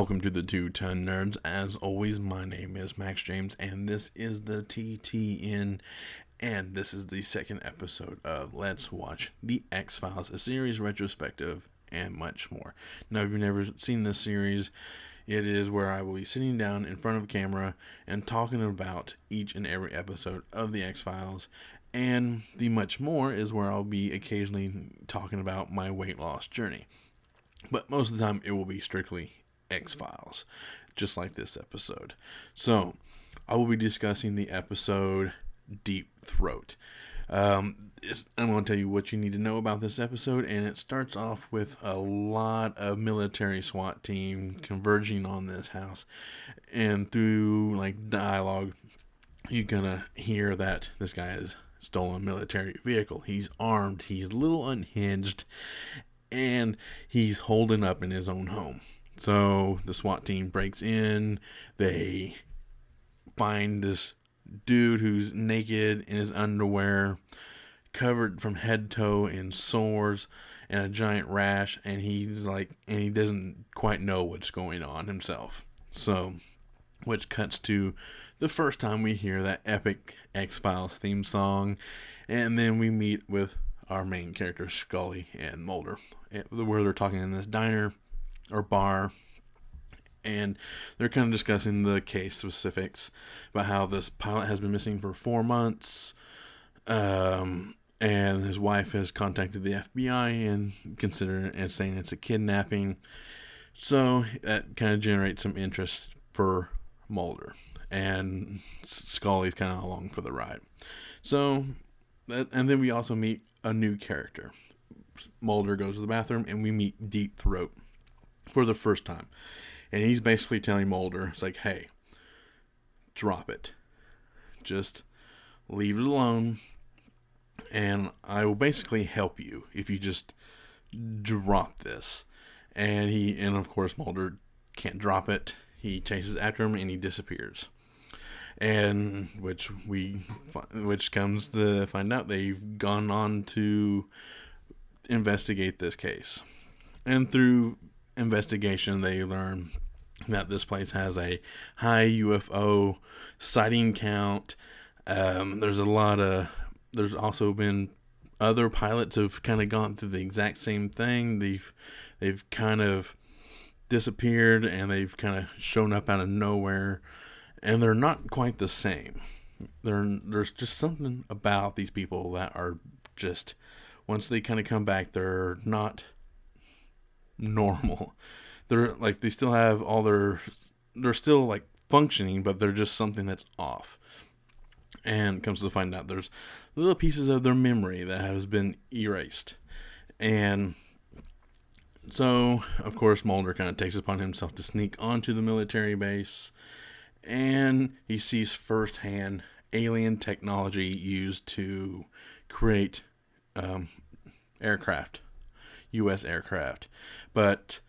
Welcome to the Two Ton Nerds. As always, my name is Max James, and this is the TTN, and this is the second episode of Let's Watch the X-Files, a series retrospective, and much more. Now, if you've never seen this series, it is where I will be sitting down in front of a camera and talking about each and every episode of the X-Files, and the much more is where I'll be occasionally talking about my weight loss journey. But most of the time, it will be strictly X-Files, just like this episode. So, I will be discussing the episode Deep Throat. I'm going to tell you what you need to know about this episode, and it starts off with a lot of military SWAT team converging on this house, and through dialogue, you're gonna hear that this guy has stolen a military vehicle. He's armed, he's a little unhinged, and he's holding up in his own home. So the SWAT team breaks in, they find this dude who's naked in his underwear, covered from head to toe in sores and a giant rash, and he doesn't quite know what's going on himself. So, which cuts to the first time we hear that epic X-Files theme song, and then we meet with our main characters, Scully and Mulder, where they're talking in this diner or bar, and they're kind of discussing the case specifics about how this pilot has been missing for 4 months, and his wife has contacted the FBI and considering it and saying it's a kidnapping. So that kind of generates some interest for Mulder, and Scully's kind of along for the ride. So, and then we also meet a new character. Mulder goes to the bathroom, and we meet Deep Throat for the first time. And he's basically telling Mulder, it's like, hey, drop it. Just leave it alone, and I will basically help you if you just drop this. And of course, Mulder can't drop it. He chases after him, and he disappears. And which comes to find out they've gone on to investigate this case. And through investigation, they learn that this place has a high UFO sighting count. There's also been other pilots who've kind of gone through the exact same thing. They've kind of disappeared, and they've kind of shown up out of nowhere, and they're not quite the same. There's just something about these people that are just, once they kind of come back, they're not normal. They still have they're still functioning, but they're just something that's off. And comes to find out there's little pieces of their memory that has been erased. And so, of course, Mulder kind of takes it upon himself to sneak onto the military base, and he sees firsthand alien technology used to create aircraft, U.S. aircraft. But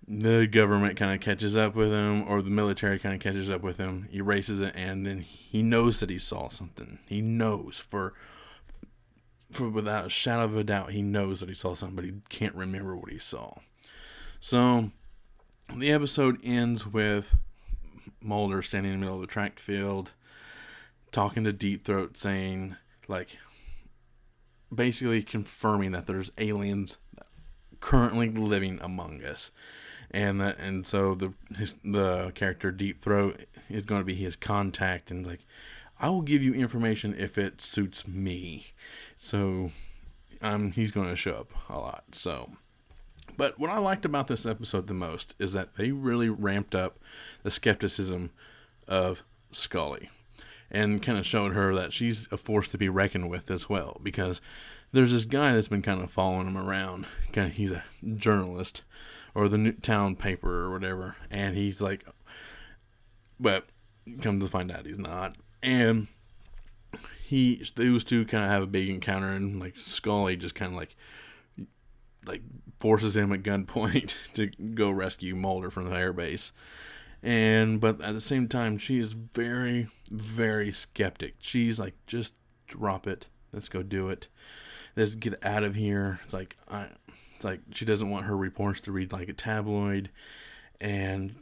the government kind of catches up with him, or the military kind of catches up with him, erases it, and then he knows that he saw something. He knows for without a shadow of a doubt, he knows that he saw something, but he can't remember what he saw. So the episode ends with Mulder standing in the middle of the track field, talking to Deep Throat, saying, basically confirming that there's aliens currently living among us. And so the character Deep Throat is going to be his contact, and I will give you information if it suits me. So he's going to show up a lot. So, but what I liked about this episode the most is that they really ramped up the skepticism of Scully, and kind of showed her that she's a force to be reckoned with as well, because there's this guy that's been kind of following him around. He's a journalist, or the town paper or whatever, and he's but come to find out he's not. And those two kind of have a big encounter, and Scully just kind of forces him at gunpoint to go rescue Mulder from the airbase. But at the same time, she is very, very skeptic. She's just drop it. Let's go do it. Let's get out of here. It's like she doesn't want her reports to read like a tabloid. and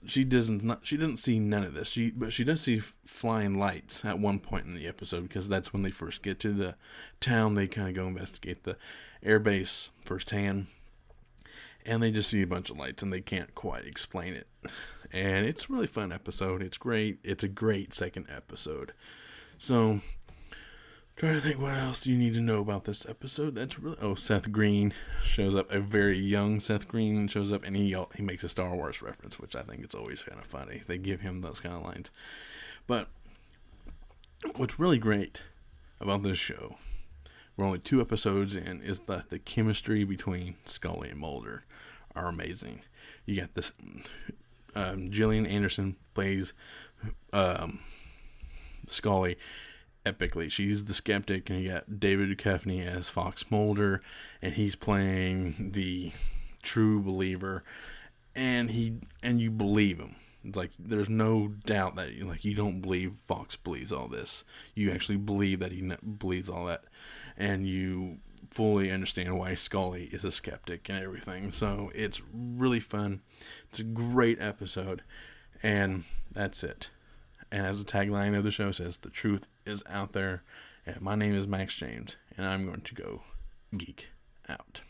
she doesn't see none of this. But she does see flying lights at one point in the episode, because that's when they first get to the town. They kind of go investigate the airbase firsthand, and they just see a bunch of lights, and they can't quite explain it. And it's a really fun episode. It's great. It's a great second episode. So, trying to think, what else do you need to know about this episode? That's really... Oh, Seth Green shows up. A very young Seth Green shows up, and he makes a Star Wars reference, which I think it's always kind of funny. They give him those kind of lines. But what's really great about this show, we're only 2 episodes in, is that the chemistry between Scully and Mulder are amazing. You got this... Gillian Anderson plays Scully epically. She's the skeptic, and you got David Duchovny as Fox Mulder, and he's playing the true believer, and you believe him. It's like there's no doubt that you don't believe Fox believes all this. You actually believe that he believes all that, and you fully understand why Scully is a skeptic and everything. So it's really fun. It's a great episode, and that's it. And as the tagline of the show says, the truth is out there. And my name is Max James, and I'm going to go geek out.